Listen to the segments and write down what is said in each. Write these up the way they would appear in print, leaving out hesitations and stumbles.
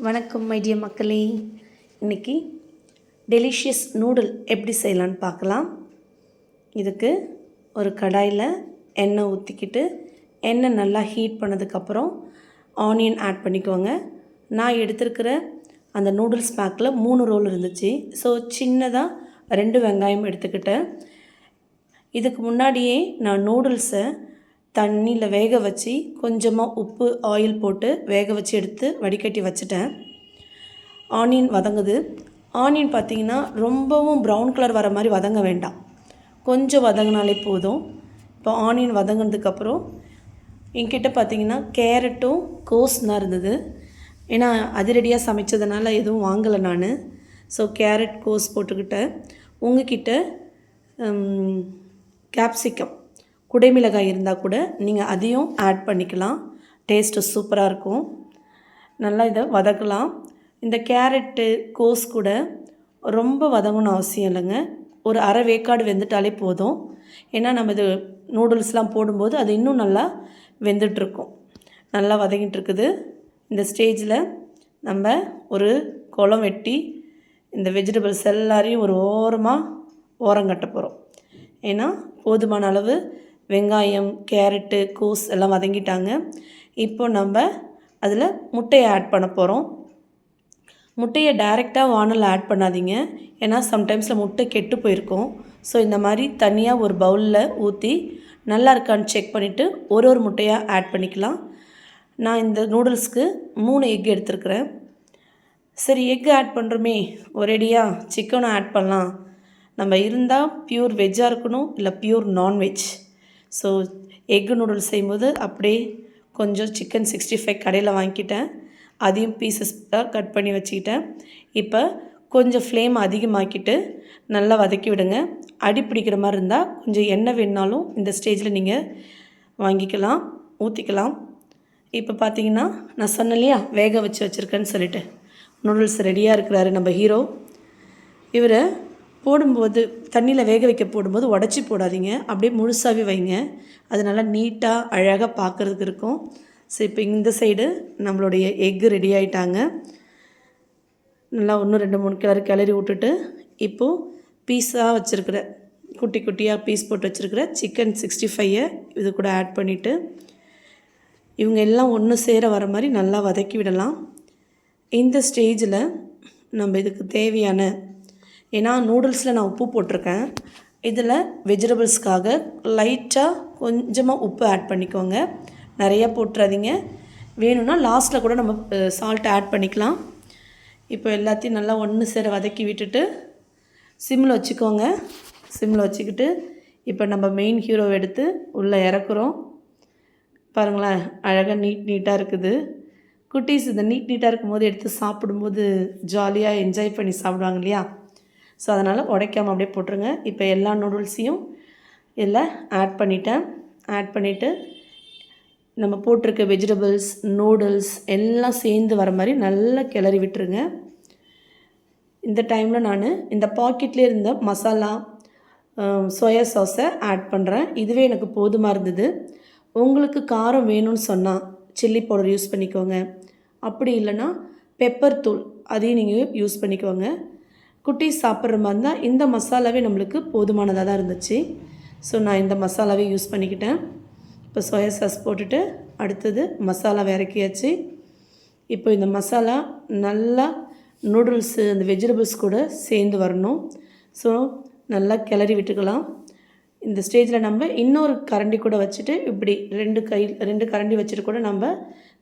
வணக்கம் my dear மக்களே. இன்றைக்கி டெலிஷியஸ் நூடுல் எப்படி செய்யலான்னு பார்க்கலாம். இதுக்கு ஒரு கடாயில் எண்ணெய் ஊற்றிக்கிட்டு எண்ணெய் நல்லா ஹீட் பண்ணதுக்கப்புறம் ஆனியன் ஆட் பண்ணிக்கோங்க. நான் எடுத்துருக்கிற அந்த நூடுல்ஸ் பேக்கில் 3 ரோல் இருந்துச்சு. ஸோ சின்னதாக 2 வெங்காயம் எடுத்துக்கிட்டேன். இதுக்கு முன்னாடியே நான் நூடுல்ஸை தண்ணியில் வேக வச்சு கொஞ்சமாக உப்பு ஆயில் போட்டு வேக வச்சு எடுத்து வடிகட்டி வச்சுட்டேன். ஆனியன் வதங்குது. ஆனியன் பார்த்திங்கன்னா ரொம்பவும் ப்ரௌன் கலர் வர மாதிரி வதங்க வேண்டாம், கொஞ்சம் வதங்கினாலே போதும். இப்போ ஆனியன் வதங்கினதுக்கப்புறம் என்கிட்ட பார்த்திங்கன்னா கேரட்டும் கோஸ் தான் இருந்தது. ஏன்னா அதிரடியாக சமைச்சதுனால எதுவும் வாங்கலை நான். ஸோ கேரட் கோஸ் போட்டுக்கிட்டேன். உங்ககிட்ட கேப்சிகம் குடைமிளகாய் இருந்தால் கூட நீங்கள் அதையும் ஆட் பண்ணிக்கலாம். டேஸ்ட்டு சூப்பராக இருக்கும். நல்லா இதை வதக்கலாம். இந்த கேரட்டு கோஸ் கூட ரொம்ப வதங்கணும்னு அவசியம் இல்லைங்க. ஒரு அரை வேக்காடு வெந்துட்டாலே போதும். ஏன்னா நம்ம இது நூடுல்ஸ்லாம் போடும்போது அது இன்னும் நல்லா வெந்துட்டுருக்கும். நல்லா வதங்கிட்டு இருக்குது. இந்த ஸ்டேஜில் நம்ம ஒரு குளம் வெட்டி இந்த வெஜிடபிள்ஸ் எல்லாரையும் ஒரு ஓரங்கட்ட போகிறோம். ஏன்னா போதுமான அளவு வெங்காயம் கேரட்டு கோஸ் எல்லாம் வதங்கிட்டாங்க. இப்போ நம்ம அதில் முட்டையை ஆட் பண்ண போகிறோம். முட்டையை டைரெக்டாக வானலில் ஆட் பண்ணாதீங்க, ஏன்னா சம்டைம்ஸில் முட்டை கெட்டு போயிருக்கும். ஸோ இந்த மாதிரி தனியாக ஒரு பவுலில் ஊற்றி நல்லா இருக்கான்னு செக் பண்ணிவிட்டு ஒரு முட்டையாக ஆட் பண்ணிக்கலாம். நான் இந்த நூடுல்ஸ்க்கு 3 எக் எடுத்துருக்குறேன். சரி, எக் ஆட் பண்ணுறோமே ஒரேடியாக சிக்கனும் ஆட் பண்ணலாம். நம்ம இருந்தால் பியூர் வெஜ்ஜாக இருக்கணும், இல்லை pure non veg. So egg noodles செய்யும்போது அப்படியே கொஞ்சம் சிக்கன் 65 கடையில் வாங்கிக்கிட்டேன். அதையும் பீசஸ்டாக கட் பண்ணி வச்சுக்கிட்டேன். இப்போ கொஞ்சம் ஃப்ளேம் அதிகமாக்கிட்டு நல்லா வதக்கி விடுங்க. அடி பிடிக்கிற மாதிரி இருந்தால் கொஞ்சம் எண்ணெய் வேணாலும் இந்த ஸ்டேஜில் நீங்கள் வாங்கிக்கலாம், ஊற்றிக்கலாம். இப்போ பார்த்தீங்கன்னா நான் சொன்னேன் இல்லையா வேக வச்சுருக்கேன்னு சொல்லிவிட்டு, நூடுல்ஸ் ரெடியாக இருக்கிறாரு நம்ம ஹீரோ. இவரை போடும்போது தண்ணியில் வேக வைக்க போடும்போது உடச்சி போடாதீங்க, அப்படியே முழுசாகவே வைங்க. அது நல்லா நீட்டாக அழகாக பார்க்குறதுக்கு இருக்கும். ஸோ இப்போ இந்த சைடு நம்மளுடைய எக்கு ரெடி ஆகிட்டாங்க. நல்லா 1 2 3 கிளறி விட்டுட்டு இப்போது பீஸாக வச்சுருக்கிற குட்டி குட்டியாக பீஸ் போட்டு வச்சுருக்கிற சிக்கன் 65 இது கூட ஆட் பண்ணிவிட்டு இவங்க எல்லாம் ஒன்று சேர வர மாதிரி நல்லா வதக்கி விடலாம். இந்த ஸ்டேஜில் நம்ம இதுக்கு தேவையான, ஏன்னா நூடுல்ஸில் நான் உப்பு போட்டிருக்கேன், இதில் வெஜிடபிள்ஸ்க்காக லைட்டாக கொஞ்சமாக உப்பு ஆட் பண்ணிக்கோங்க. நிறையா போட்டுறாதீங்க. வேணும்னா லாஸ்ட்டில் கூட நம்ம சால்ட் ஆட் பண்ணிக்கலாம். இப்போ எல்லாத்தையும் நல்லா ஒன்று சேர வதக்கி விட்டுட்டு சிம்மில் வச்சுக்கோங்க. சிம்மில் வச்சுக்கிட்டு இப்போ நம்ம மெயின் ஹீரோவை எடுத்து உள்ளே இறக்குறோம். பாருங்களேன், அழகாக நீட்டாக இருக்குது. குட்டீஸ் இந்த நீட்டாக இருக்கும்போது எடுத்து சாப்பிடும்போது ஜாலியாக என்ஜாய் பண்ணி சாப்பிடுவாங்க இல்லையா. ஸோ அதனால் உடைக்காமல் அப்படியே போட்டுருங்க. இப்போ எல்லா நூடுல்ஸையும் இதில் ஆட் பண்ணிவிட்டு நம்ம போட்டிருக்க வெஜிடபிள்ஸ் நூடுல்ஸ் எல்லாம் சேர்ந்து வர மாதிரி நல்லா கிளறி விட்டுருங்க. இந்த டைமில் நான் இந்த பாக்கெட்லேயே இருந்த மசாலா சோயா சாஸை ஆட் பண்ணுறேன். இதுவே எனக்கு போதுமாக இருந்தது. உங்களுக்கு காரம் வேணும்னு சொன்னால் சில்லி பவுடர் யூஸ் பண்ணிக்கோங்க. அப்படி இல்லைன்னா பெப்பர் தூள் அதையும் நீங்கள் யூஸ் பண்ணிக்கோங்க. குட்டீஸ் சாப்பிட்ற மாதிரி இருந்தால் இந்த மசாலாவே நம்மளுக்கு போதுமானதாக தான் இருந்துச்சு. ஸோ நான் இந்த மசாலாவே யூஸ் பண்ணிக்கிட்டேன். இப்போ சோயா சாஸ் போட்டுட்டு அடுத்தது மசாலா இறக்கியாச்சு. இப்போ இந்த மசாலா நல்லா நூடுல்ஸு அந்த வெஜிடபிள்ஸ் கூட சேர்ந்து வரணும். ஸோ நல்லா கிளறி விட்டுக்கலாம். இந்த ஸ்டேஜில் நம்ம இன்னொரு கரண்டி கூட வச்சுட்டு இப்படி 2 கரண்டி வச்சுட்டு கூட நம்ம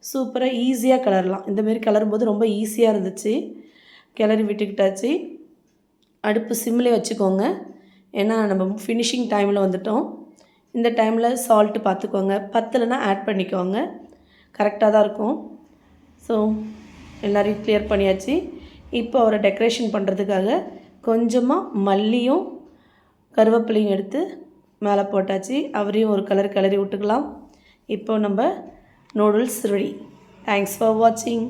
சூப்பராக ஈஸியாக கிளறலாம். இந்தமாரி கிளறும்போது ரொம்ப ஈஸியாக இருந்துச்சு. கிளறி விட்டுக்கிட்டாச்சு. அடுப்பு சிம்மில் வச்சுக்கோங்க, ஏன்னா நம்ம ஃபினிஷிங் டைமில் வந்துட்டோம். இந்த டைமில் சால்ட்டு பார்த்துக்கோங்க, பத்தலைன்னா ஆட் பண்ணிக்கோங்க, கரெக்டாக தான் இருக்கும். ஸோ எல்லோரையும் கிளியர் பண்ணியாச்சு. இப்போ அவரை டெக்கரேஷன் பண்ணுறதுக்காக கொஞ்சமாக மல்லியும் கருவேப்பிலையும் எடுத்து மேலே போட்டாச்சு. அவரையும் ஒரு கிளறி விட்டுக்கலாம். இப்போ நம்ம நூடுல்ஸ் ரெடி. தேங்க்ஸ் ஃபார் வாட்சிங்.